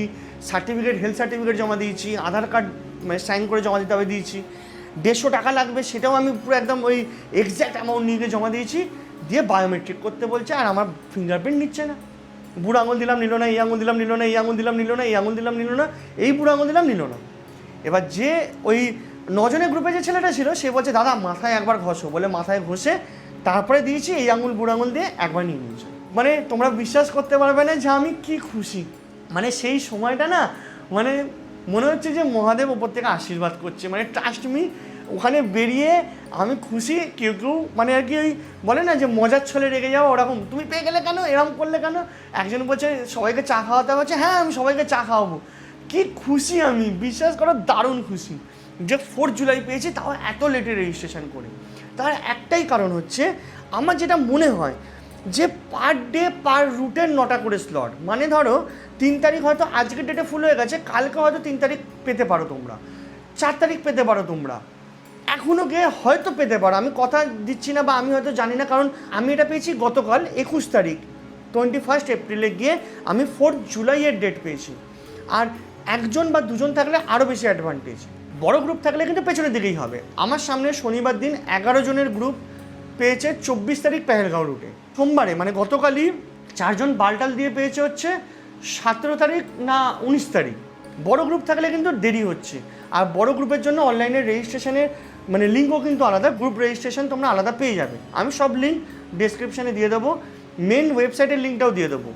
সার্টিফিকেট হেলথ সার্টিফিকেট জমা দিয়েছি, আধার কার্ড মানে সাইন করে জমা দিতে হবে দিয়েছি, 150 টাকা লাগবে সেটাও আমি পুরো একদম ওই এক্স্যাক্ট অ্যামাউন্ট নিয়ে গিয়ে জমা দিয়েছি। দিয়ে বায়োমেট্রিক করতে বলছে, আর আমার ফিঙ্গারপ্রিন্ট নিচ্ছে না। বুড়ো আঙুল দিলাম নিল না, এই আঙুল দিলাম নিল না, এই আঙুল দিলাম নিল না, এই আঙুল দিলাম নিল না, এই বুড়ো আঙুল দিলাম নিল না। এবার যে ওই 9 জনের গ্রুপে যে ছেলেটা ছিল সে বলছে দাদা মাথায় একবার ঘষো, বলে মাথায় ঘষে তারপরে দিয়েছি, এই আঙুল বুড়ো আঙুল দিয়ে একবার নিয়ে নিয়েছে। মানে তোমরা বিশ্বাস করতে পারবে না যে আমি কি খুশি। মানে সেই সময়টা না, মানে মনে হচ্ছে যে মহাদেব ওপর থেকে আশীর্বাদ করছে। মানে ট্রাস্ট মি, ওখানে বেরিয়ে আমি খুশি। কেউ কেউ মানে আর কি ওই বলে না যে মজার ছলে রেগে যাওয়া, ওরকম তুমি পেয়ে গেলে কেন, এরকম করলে কেন। একজন বলছে সবাইকে চা খাওয়াতে হচ্ছে, হ্যাঁ আমি সবাইকে চা খাওয়াবো। কি খুশি আমি, বিশ্বাস করো দারুণ খুশি যে 4 জুলাই পেয়েছি, তাও এত লেটে রেজিস্ট্রেশন করে। তার একটাই কারণ হচ্ছে আমার যেটা মনে হয় যে পার ডে পার রুটের 9টা করে স্লট। মানে ধরো 3 তারিখ হয়তো আজকের ডেটে ফুল হয়ে গেছে, কালকে হয়তো 3 তারিখ পেতে পারো তোমরা, 4 তারিখ পেতে পারো তোমরা, এখনও গিয়ে হয়তো পেতে পারো। আমি কথা দিচ্ছি না বা আমি হয়তো জানি না, কারণ আমি এটা পেয়েছি গতকাল 21 তারিখ, 21 এপ্রিলে গিয়ে আমি 4 জুলাইয়ের ডেট পেয়েছি। আর 1জন বা 2জন থাকলে আরও বেশি অ্যাডভান্টেজ। বড় গ্রুপ থাকলে কিন্তু পেছনের দিকেই হবে। আমার সামনে শনিবার দিন 11 জনের গ্রুপ পেয়েছে 24 তারিখ পেহেলগাঁও রুটে। সোমবারে মানে গতকালই 4 জন বালটাল দিয়ে পেয়েছে হচ্ছে 17 তারিখ না 19 তারিখ। বড় গ্রুপ থাকলে কিন্তু দেরি হচ্ছে। আর বড় গ্রুপের জন্য অনলাইনে রেজিস্ট্রেশনের মানে লিঙ্কও কিন্তু আলাদা, গ্রুপ রেজিস্ট্রেশন তোমরা আলাদা পেয়ে যাবে। আমি সব লিঙ্ক ডেসক্রিপশানে দিয়ে দেবো, মেন ওয়েবসাইটের লিঙ্কটাও দিয়ে দেবো।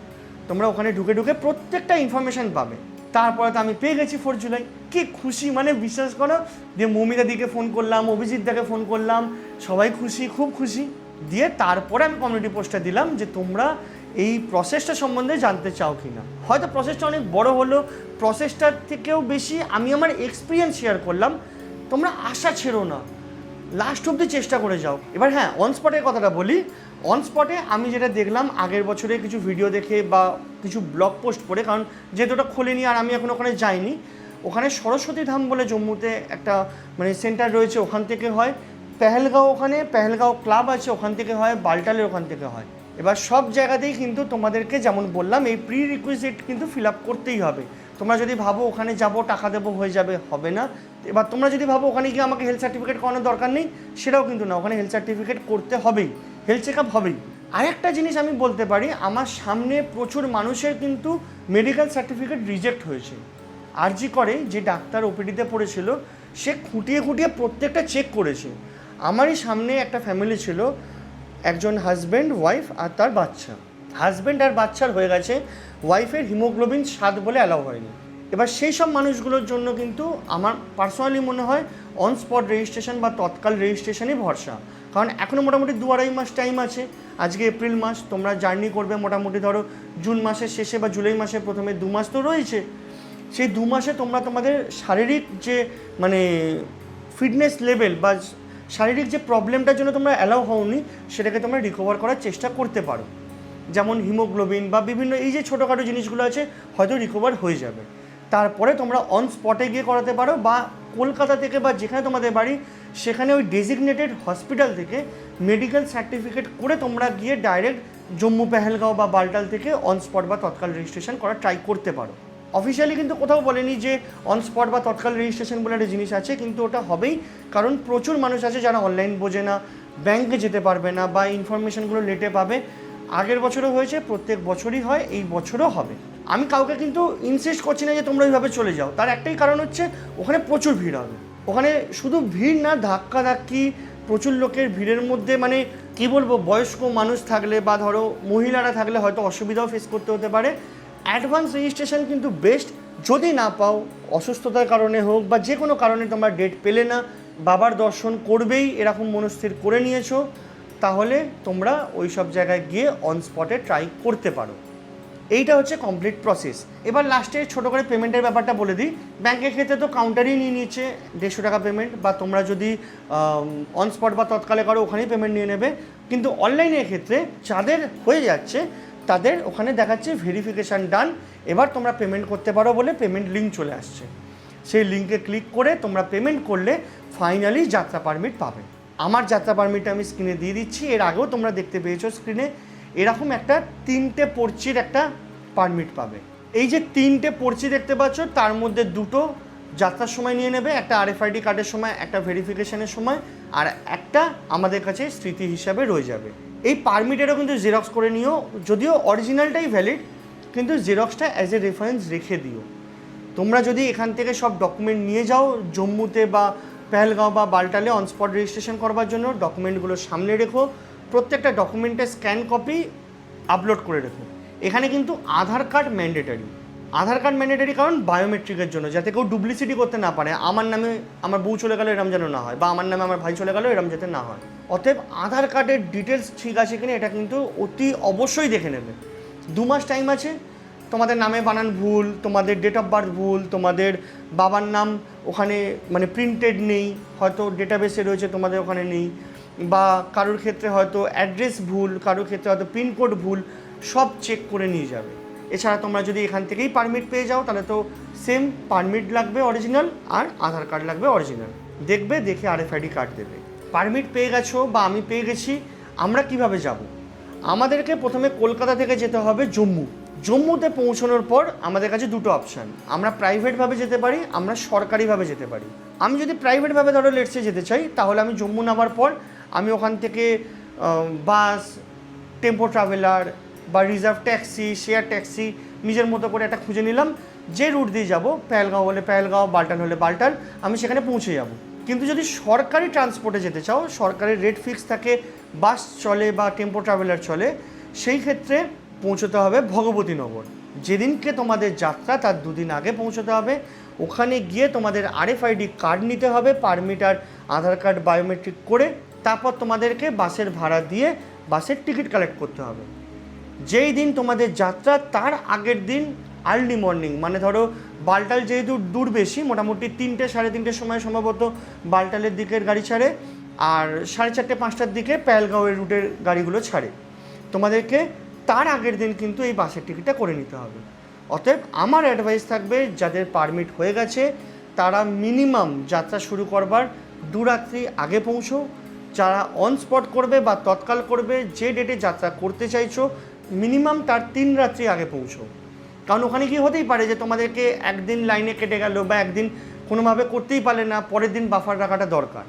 তোমরা ওখানে ঢুকে ঢুকে প্রত্যেকটা ইনফরমেশান পাবে। তারপরে তো আমি পেয়ে গেছি 4 জুলাই। কি খুশি, মানে বিশ্বাস করো। দিয়ে মৌমিতা দিকে ফোন করলাম, অভিজিৎ দাকে ফোন করলাম, সবাই খুশি, খুব খুশি। দিয়ে তারপরে আমি কমিউনিটি পোস্টটা দিলাম যে তোমরা এই প্রসেসটা সম্বন্ধে জানতে চাও কি না। হয়তো প্রসেসটা অনেক বড় হলো, প্রসেসটার থেকেও বেশি আমি আমার এক্সপিরিয়েন্স শেয়ার করলাম। তোমরা আশা ছেড়ো না, লাস্ট অবধি চেষ্টা করে যাও। এবার হ্যাঁ, অন স্পটের কথাটা বলি। অন স্পটে আমি যেটা দেখলাম আগের বছরে কিছু ভিডিও দেখে বা কিছু ব্লগ পোস্ট করে, কারণ যেহেতু ওটা খোলেনি আর আমি এখন ওখানে যাইনি, ওখানে সরস্বতী ধাম বলে জম্মুতে একটা মানে সেন্টার রয়েছে, ওখান থেকে হয়। পেহেলগাঁও, ওখানে পেহেলগাঁও ক্লাব আছে, ওখান থেকে হয়। বালটালের ওখান থেকে হয়। এবার সব জায়গাতেই কিন্তু তোমাদেরকে যেমন বললাম এই প্রি রিকুইজিট কিন্তু ফিল আপ করতেই হবে। তোমরা যদি ভাবো ওখানে যাবো টাকা দেবো হয়ে যাবে, হবে না। এবার তোমরা যদি ভাবো ওখানে গিয়ে আমাকে হেলথ সার্টিফিকেট করানোর দরকার নেই, সেটাও কিন্তু না, ওখানে হেলথ সার্টিফিকেট করতে হবেই, হেলথ চেক আপ হবেই। আরেকটা জিনিস আমি বলতে পারি, আমার সামনে প্রচুর মানুষের কিন্তু মেডিকেল সার্টিফিকেট রিজেক্ট হয়েছে। আরজি করে যে ডাক্তার ওপিডিতে পড়েছিল সে খুঁটিয়ে খুঁটিয়ে প্রত্যেকটা চেক করেছে। আমারই সামনে একটা ফ্যামিলি ছিল, একজন হাজব্যান্ড, ওয়াইফ আর তার বাচ্চা। হাজব্যান্ড আর বাচ্চার হয়ে গেছে, ওয়াইফের হিমোগ্লোবিন 7 বলে অ্যালাউ হয়নি। এবার সেই সব মানুষগুলোর জন্য কিন্তু আমার পার্সোনালি মনে হয় অন স্পট রেজিস্ট্রেশন বা তৎকাল রেজিস্ট্রেশনই ভরসা। কারণ এখনও মোটামুটি 2-2.5 মাস টাইম আছে। আজকে এপ্রিল মাস, তোমরা জার্নি করবে মোটামুটি ধরো জুন মাসের শেষে বা জুলাই মাসের প্রথমে 2 মাস তো রয়েছে। সেই 2 মাসে তোমরা তোমাদের শারীরিক যে মানে ফিটনেস লেভেল বা শারীরিক যে প্রবলেমটার জন্য তোমরা অ্যালাউ হওনি সেটাকে তোমরা রিকভার করার চেষ্টা করতে পারো। যেমন হিমোগ্লোবিন বা বিভিন্ন এই যে ছোটোখাটো জিনিসগুলো আছে হয়তো রিকভার হয়ে যাবে। তারপরে তোমরা অন স্পটে গিয়ে করাতে পারো, বা কলকাতা থেকে বা যেখানে তোমাদের বাড়ি সেখানে ওই ডেজিগনেটেড হসপিটাল থেকে মেডিকেল সার্টিফিকেট করে তোমরা গিয়ে ডাইরেক্ট জম্মু পেহেলগাঁও বা বালটাল থেকে অন স্পট বা তৎকাল রেজিস্ট্রেশন করার ট্রাই করতে পারো। অফিসিয়ালি কিন্তু কোথাও বলেনি যে অন স্পট বা তৎকাল রেজিস্ট্রেশন বলে একটা জিনিস আছে, কিন্তু ওটা হবেই। কারণ প্রচুর মানুষ আছে যারা অনলাইন বোঝে না, ব্যাংকে যেতে পারবে না বা ইনফরমেশনগুলো লেটে পাবে। আগের বছরও হয়েছে, প্রত্যেক বছরই হয়, এই বছরও হবে। আমি কাউকে কিন্তু ইনসিস্ট করছি না যে তোমরা ওইভাবে চলে যাও। তার একটাই কারণ হচ্ছে ওখানে প্রচুর ভিড় হবে। ওখানে শুধু ভিড় না, ধাক্কাধাক্কি, প্রচুর লোকের ভিড়ের মধ্যে মানে কী বলবো, বয়স্ক মানুষ থাকলে বা ধরো মহিলারা থাকলে হয়তো অসুবিধাও ফেস করতে হতে পারে। অ্যাডভান্স রেজিস্ট্রেশন কিন্তু বেস্ট। যদি না পাও, অসুস্থতার কারণে হোক বা যে কোনো কারণে তোমরা ডেট পেলে না, বাবার দর্শন করবেই এরকম মনস্থির করে নিয়েছো, তাহলে তোমরা ওই সব জায়গায় গিয়ে অন স্পটে ট্রাই করতে পারো। এইটা হচ্ছে কমপ্লিট প্রসেস। এবার লাস্টে ছোটো করে পেমেন্টের ব্যাপারটা বলে দিই। ব্যাংকের ক্ষেত্রে তো কাউন্টারই নিয়ে নিচ্ছে 150 টাকা পেমেন্ট, বা তোমরা যদি অন স্পট বা তৎকালে করো ওখানেই পেমেন্ট নিয়ে নেবে। কিন্তু অনলাইনের ক্ষেত্রে যাদের হয়ে যাচ্ছে তাদের ওখানে দেখাচ্ছে ভেরিফিকেশান ডান, এবার তোমরা পেমেন্ট করতে পারো বলে পেমেন্ট লিঙ্ক চলে আসছে। সেই লিঙ্কে ক্লিক করে তোমরা পেমেন্ট করলে ফাইনালি যাত্রা পারমিট পাবে। আমার যাত্রা পারমিটটা আমি স্ক্রিনে দিয়ে দিচ্ছি। এর আগেও তোমরা দেখতে পেয়েছো স্ক্রিনে এরকম একটা 3টে পর্চির একটা পারমিট পাবে। এই যে 3টে পর্চি দেখতে পাচ্ছ, তার মধ্যে 2টো যাত্রার সময় নিয়ে নেবে, একটা RFID কার্ডের সময়, একটা ভেরিফিকেশনের সময়, আর একটা আমাদের কাছে স্মৃতি হিসাবে রয়ে যাবে। এই পারমিটেরও কিন্তু জেরক্স করে নিও, যদিও অরিজিনালটাই ভ্যালিড, কিন্তু জেরক্সটা অ্যাজ এ রেফারেন্স রেখে দিও। তোমরা যদি এখান থেকে সব ডকুমেন্ট নিয়ে যাও জম্মুতে বা পেহেলগাঁও বা বালটালে অনস্পট রেজিস্ট্রেশন করবার জন্য, ডকুমেন্টগুলো সামনে রেখো, প্রত্যেকটা ডকুমেন্টের স্ক্যান কপি আপলোড করে রেখো। এখানে কিন্তু আধার কার্ড ম্যান্ডেটারি। আধার কার্ড ম্যান্ডেটারি কারণ বায়োমেট্রিকের জন্য, যাতে কেউ ডুপ্লিসিটি করতে না পারে, আমার নামে আমার বউ চলে গেল এরম যেন না হয়, বা আমার নামে আমার ভাই চলে গেল এরম যাতে না হয়। অতএব আধার কার্ডের ডিটেলস ঠিক আছে কিনা এটা কিন্তু অতি অবশ্যই দেখে নেবে। 2 মাস টাইম আছে। তোমাদের নামে বানান ভুল, তোমাদের ডেট অফ বার্থ ভুল, তোমাদের বাবার নাম ওখানে মানে প্রিন্টেড নেই, হয়তো ডেটাবেসে রয়েছে তোমাদের ওখানে নেই, বা কারোর ক্ষেত্রে হয়তো অ্যাড্রেস ভুল, কারোর ক্ষেত্রে হয়তো পিনকোড ভুল, সব চেক করে নিয়ে যাবে। এছাড়া তোমরা যদি এখান থেকেই পারমিট পেয়ে যাও তাহলে তো সেম পারমিট লাগবে অরিজিনাল, আর আধার কার্ড লাগবে অরিজিনাল। দেখবে, দেখে RFID কার্ড দেবে। পারমিট পেয়ে গেছো বা আমি পেয়ে গেছি, আমরা কিভাবে যাব? আমাদেরকে প্রথমে কলকাতা থেকে যেতে হবে জম্মুতে পৌঁছানোর পর আমাদের কাছে দুটো অপশান, আমরা প্রাইভেটভাবে যেতে পারি, আমরা সরকারিভাবে যেতে পারি। আমি যদি প্রাইভেটভাবে ধরো লেটসে যেতে চাই, তাহলে আমি জম্মু নামার পর আমি ওখান থেকে বাস, টেম্পো ট্রাভেলার বা রিজার্ভ ট্যাক্সি, শেয়ার ট্যাক্সি নিজের মতো করে একটা খুঁজে নিলাম, যে রুট দিয়ে যাব, পেহেলগাঁও হলে পেহেলগাঁও, বালটাল হলে বালটাল, আমি সেখানে পৌঁছে যাব। কিন্তু যদি সরকারি ট্রান্সপোর্টে যেতে চাও, সরকারের রেট ফিক্স থাকে, বাস চলে বা টেম্পো ট্রাভেলার চলে, সেই ক্ষেত্রে পৌঁছতে হবে ভগবতীনগর। যেদিনকে তোমাদের যাত্রা তার 2 দিন আগে পৌঁছতে হবে। ওখানে গিয়ে তোমাদের RFID কার্ড নিতে হবে, পারমিট আর আধার কার্ড বায়োমেট্রিক করে, তারপর তোমাদেরকে বাসের ভাড়া দিয়ে বাসের টিকিট কালেক্ট করতে হবে। যেই দিন তোমাদের যাত্রা তার আগের দিন আর্লি মর্নিং, মানে ধরো বালটাল যেহেতু দূর বেশি, মোটামুটি 3টে সাড়ে 3টের সময় সম্ভবত বালটালের দিকের গাড়ি ছাড়ে, আর 4:30 5টার দিকে পেহেলগাঁওয়ের রুটের গাড়িগুলো ছাড়ে। তোমাদেরকে তার আগের দিন কিন্তু এই বাসের টিকিটটা করে নিতে হবে। অতএব আমার অ্যাডভাইস থাকবে, যাদের পারমিট হয়ে গেছে তারা মিনিমাম যাত্রা শুরু করবার 2 রাত্রি আগে পৌঁছো। যারা অন স্পট করবে বা তৎকাল করবে, যে ডেটে যাত্রা করতে চাইছো মিনিমাম তার 3 রাত্রি আগে পৌঁছো। কারণ ওখানে কি হতেই পারে যে তোমাদেরকে একদিন লাইনে কেটে গেল, বা একদিন কোনোভাবে করতেই পারলে না, পরের দিন বাফার রাখাটা দরকার,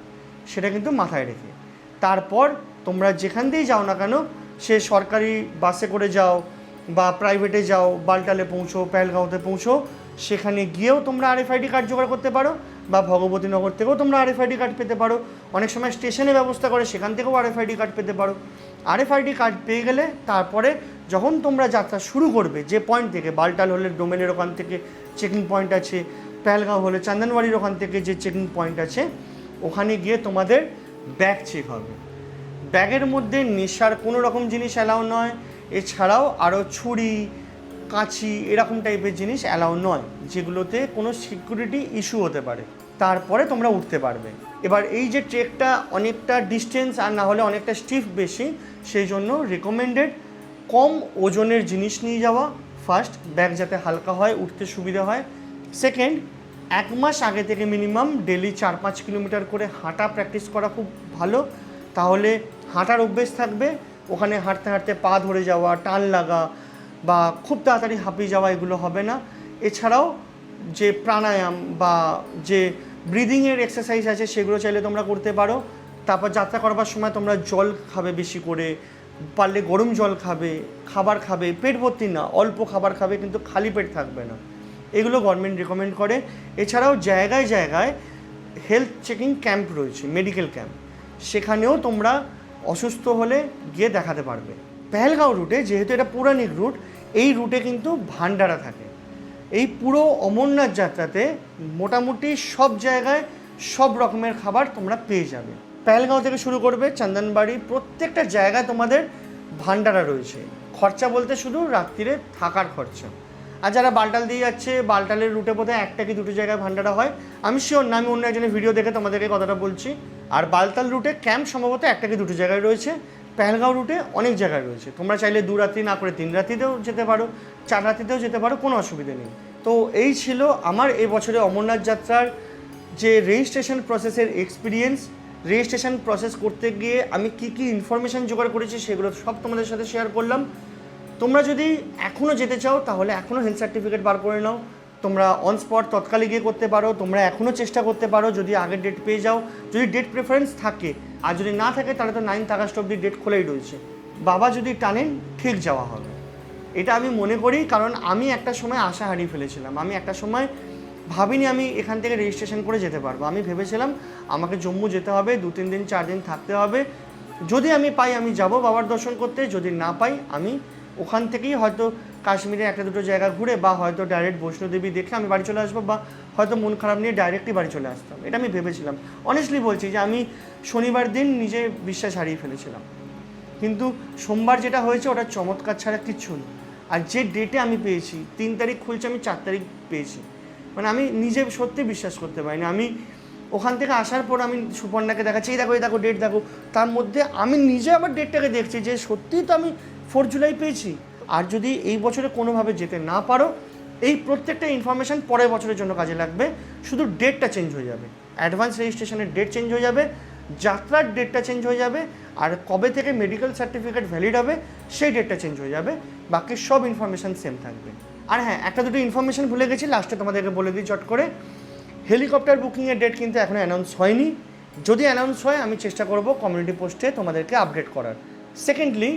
সেটা কিন্তু মাথায় রেখে তারপর তোমরা যেখান দিয়েই যাও না কেন, সে সরকারি বাসে করে যাও বা প্রাইভেটে যাও, বালটালে পৌঁছো, পেহেলগাঁওতে পৌঁছো, সেখানে গিয়েও তোমরা RFID কার্ড জোগাড় করতে পারো, বা ভগবতীনগর থেকেও তোমরা RFID কার্ড পেতে পারো। অনেক সময় স্টেশনে ব্যবস্থা করে, সেখান থেকেও RFID কার্ড পেতে পারো। RFID কার্ড পেয়ে গেলে তারপরে যখন তোমরা যাত্রা শুরু করবে, যে পয়েন্ট থেকে, বালটাল হলে ডোমেনের ওখান থেকে চেকিং পয়েন্ট আছে, পেহেলগাঁও হলে চান্দনবাড়ির ওখান থেকে যে চেকিং পয়েন্ট আছে, ওখানে গিয়ে তোমাদের ব্যাগ চেক হবে। ব্যাগের মধ্যে নেশার কোনো রকম জিনিস অ্যালাউ নয়, এছাড়াও আরও ছুরি, কাঁচি এরকম টাইপের জিনিস অ্যালাউ নয়, যেগুলোতে কোনো সিকিউরিটি ইস্যু হতে পারে। তারপরে তোমরা উঠতে পারবে। এবার এই যে ট্রেকটা অনেকটা ডিস্টেন্স আর না হলে অনেকটা স্টিফ বেশি, সেই জন্য রেকমেন্ডেড কম ওজনের জিনিস নিয়ে যাওয়া। ফার্স্ট, ব্যাগ যাতে হালকা হয়, উঠতে সুবিধা হয়। সেকেন্ড, 1 মাস আগে থেকে মিনিমাম ডেলি 4-5 কিলোমিটার করে হাঁটা প্র্যাকটিস করা খুব ভালো, তাহলে হাঁটার অভ্যেস থাকবে। ওখানে হাঁটতে হাঁটতে পা ধরে যাওয়া, টান লাগা বা খুব তাড়াতাড়ি হাঁপিয়ে যাওয়া এগুলো হবে না। এছাড়াও যে প্রাণায়াম বা যে ব্রিদিংয়ের এক্সারসাইজ আছে সেগুলো চাইলে তোমরা করতে পারো। তারপর যাত্রা করবার সময় তোমরা জল খাবে বেশি করে, পারলে গরম জল খাবে, খাবার খাবে, পেট ভর্তি না, অল্প খাবার খাবে, কিন্তু খালি পেট থাকবে না। এগুলো গভর্নমেন্ট রেকমেন্ড করে। এছাড়াও জায়গায় জায়গায় হেলথ চেকিং ক্যাম্প রয়েছে, মেডিকেল ক্যাম্প, সেখানেও তোমরা অসুস্থ হলে গিয়ে দেখাতে পারবে। পেহেলগাঁও রুটে, যেহেতু এটা পৌরাণিক রুট, এই রুটে কিন্তু ভান্ডারা থাকে। এই পুরো অমরনাথ যাত্রাতে মোটামুটি সব জায়গায় সব রকমের খাবার তোমরা পেয়ে যাবে। পেহেলগাঁও থেকে শুরু করবে চন্দনবাড়ি, প্রত্যেকটা জায়গায় তোমাদের ভান্ডারা রয়েছে। খরচা বলতে শুধু রাত্রিরে থাকার খরচা। আর যারা বালটাল দিয়ে যাচ্ছে, বালটালের রুটে বোধহয় 1টা কি 2টো জায়গায় ভান্ডারা হয়, আমি শিওর না, আমি অন্য একজনের ভিডিও দেখে তোমাদেরকে কথাটা বলছি। আর বালতাল রুটে ক্যাম্প সম্ভবত 1টা কি 2টো জায়গায় রয়েছে। পেহেলগাঁও রুটে অনেক জায়গায় রয়েছে। তোমরা চাইলে 2 রাত্রি না করে 3 রাত্রিতেও যেতে পারো, 4 রাত্রিতেও যেতে পারো, কোনো অসুবিধা নেই। তো এই ছিল আমার এই বছরে অমরনাথ যাত্রার যে রেজিস্ট্রেশন প্রসেসের এক্সপিরিয়েন্স। রেজিস্ট্রেশন প্রসেস করতে গিয়ে আমি কী কী ইনফরমেশান জোগাড় করেছি সেগুলো সব তোমাদের সাথে শেয়ার করলাম। তোমরা যদি এখনও যেতে চাও তাহলে এখনও হেলথ সার্টিফিকেট বার করে নাও। তোমরা অন স্পট তৎকালে গিয়ে করতে পারো, তোমরা এখনও চেষ্টা করতে পারো যদি আগের ডেট পেয়ে যাও, যদি ডেট প্রেফারেন্স থাকে। আর যদি না থাকে তাহলে তো 9th আগস্ট অবধি ডেট খোলাই রয়েছে, বাবা যদি টানেন ঠিক যাওয়া হবে, এটা আমি মনে করি। কারণ আমি একটা সময় আশা হারিয়ে ফেলেছিলাম। আমি একটা সময় ভাবিনি আমি এখান থেকে রেজিস্ট্রেশন করে যেতে পারবো। আমি ভেবেছিলাম আমাকে জম্মু যেতে হবে, 2-3 দিন 4 দিন থাকতে হবে, যদি আমি পাই আমি যাব বাবার দর্শন করতে, যদি না পাই আমি ওখান থেকেই হয়তো কাশ্মীরে একটা দুটো জায়গা ঘুরে বা হয়তো ডাইরেক্ট বৈষ্ণোদেবী দেখে আমি বাড়ি চলে আসবো, বা হয়তো মন খারাপ নিয়ে ডাইরেক্টই বাড়ি চলে আসতাম। এটা আমি ভেবেছিলাম। অনেস্টলি বলছি যে আমি শনিবার দিন নিজে বিশ্বাস হারিয়ে ফেলেছিলাম। কিন্তু সোমবার যেটা হয়েছে ওটা চমৎকার ছাড়া কিচ্ছু না। আর যে ডেটে আমি পেয়েছি, 3 তারিখ খুলছে, আমি 4 তারিখ পেয়েছি, মানে আমি নিজে সত্যি বিশ্বাস করতে পারিনি। আমি ওখান থেকে আসার পর আমি সুপর্ণাকে দেখাচ্ছি, এই দেখো এই দেখো ডেট দেখো, তার মধ্যে আমি নিজে আবার ডেটটাকে দেখছি যে সত্যিই তো আমি 4 জুলাই পেয়েছি। আর যদি এই বছরে কোনোভাবে যেতে না পারো, এই প্রত্যেকটা ইনফরমেশান পরের বছরের জন্য কাজে লাগবে, শুধু ডেটটা চেঞ্জ হয়ে যাবে, অ্যাডভান্স রেজিস্ট্রেশনের ডেট চেঞ্জ হয়ে যাবে, যাত্রার ডেটটা চেঞ্জ হয়ে যাবে, আর কবে থেকে মেডিকেল সার্টিফিকেট ভ্যালিড হবে সেই ডেটটা চেঞ্জ হয়ে যাবে, বাকি সব ইনফরমেশান সেম থাকবে। আর হ্যাঁ, একটা দুটো ইনফরমেশান ভুলে গেছি, লাস্টে তোমাদেরকে বলে দিই চট করে। হেলিকপ্টার বুকিংয়ের ডেট কিন্তু এখনও অ্যানাউন্স হয়নি। যদি অ্যানাউন্স হয় আমি চেষ্টা করব কমিউনিটি পোস্টে তোমাদেরকে আপডেট করার। সেকেন্ডলি,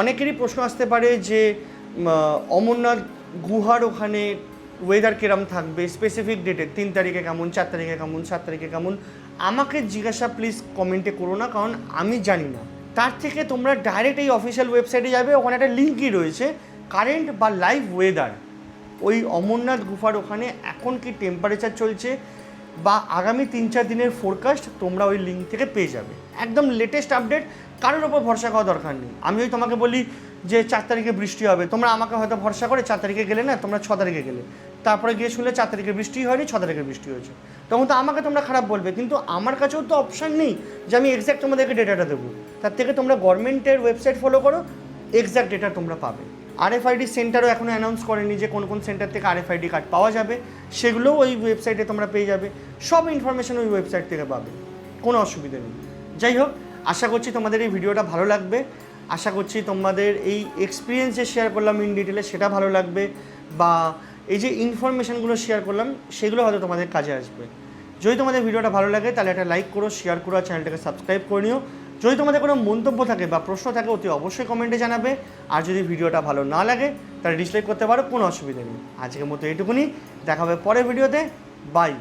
অনেকেরই প্রশ্ন আসতে পারে যে অমরনাথ গুহার ওখানে ওয়েদার কিরম থাকবে, স্পেসিফিক ডেটে 3 তারিখে কেমন, 4 তারিখে কেমন, 7 তারিখে কেমন। আমাকে জিজ্ঞাসা প্লিজ কমেন্টে করো না, কারণ আমি জানি না। তার থেকে তোমরা ডাইরেক্ট এই অফিসিয়াল ওয়েবসাইটে যাবে, ওখানে একটা লিঙ্কই রয়েছে, কারেন্ট বা লাইভ ওয়েদার, ওই অমরনাথ গুফার ওখানে এখন কি টেম্পারেচার চলছে বা আগামী 3-4 দিনের ফোরকাস্ট তোমরা ওই লিঙ্ক থেকে পেয়ে যাবে। একদম লেটেস্ট আপডেট, কারোর ওপর ভরসা করা দরকার নেই। আমি ওই তোমাকে বলি যে 4 তারিখে বৃষ্টি হবে, তোমরা আমাকে হয়তো ভরসা করে 4 তারিখে গেলে না, তোমরা 6 তারিখে গেলে, তারপরে গিয়ে শুনলে 4 তারিখে বৃষ্টি হয়নি, 6 তারিখে বৃষ্টি হয়েছে, তখন তো আমাকে তোমরা খারাপ বলবে। কিন্তু আমার কাছেও তো অপশান নেই যে আমি এক্স্যাক্ট তোমাদেরকে ডেটাটা দেবো। তার থেকে তোমরা গভর্নমেন্টের ওয়েবসাইট ফলো করো, এক্স্যাক্ট ডেটা তোমরা পাবে। আরএফআইডি সেন্টারও এখনও অ্যানাউন্স করেনি যে কোন কোন সেন্টার থেকে আরএফআইডি কার্ড পাওয়া যাবে, সেগুলোও ওই ওয়েবসাইটে তোমরা পেয়ে যাবে। সব ইনফরমেশন ওই ওয়েবসাইট থেকে পাবে, কোনো অসুবিধা নেই। যাই হোক, আশা করছি তোমাদের এই ভিডিওটা ভালো লাগবে, আশা করছি তোমাদের এই এক্সপিরিয়েন্স যে শেয়ার করলাম ইন ডিটেলে সেটা ভালো লাগবে, বা এই যে ইনফরমেশানগুলো শেয়ার করলাম সেগুলো হয়তো তোমাদের কাজে আসবে। যদি তোমাদের ভিডিওটা ভালো লাগে তাহলে একটা লাইক করো, শেয়ার করো, আর চ্যানেলটাকে সাবস্ক্রাইব করে নিও। যদি তোমাদের কোনো মন্তব্য থাকে বা প্রশ্ন থাকে অতি অবশ্যই কমেন্টে জানাবে। আর যদি ভিডিওটা ভালো না লাগে তাহলে ডিসলাইক করতে পারো, কোনো অসুবিধা নেই। আজকের মতো এইটুকুনি, দেখা হবে পরের ভিডিওতে। বাই।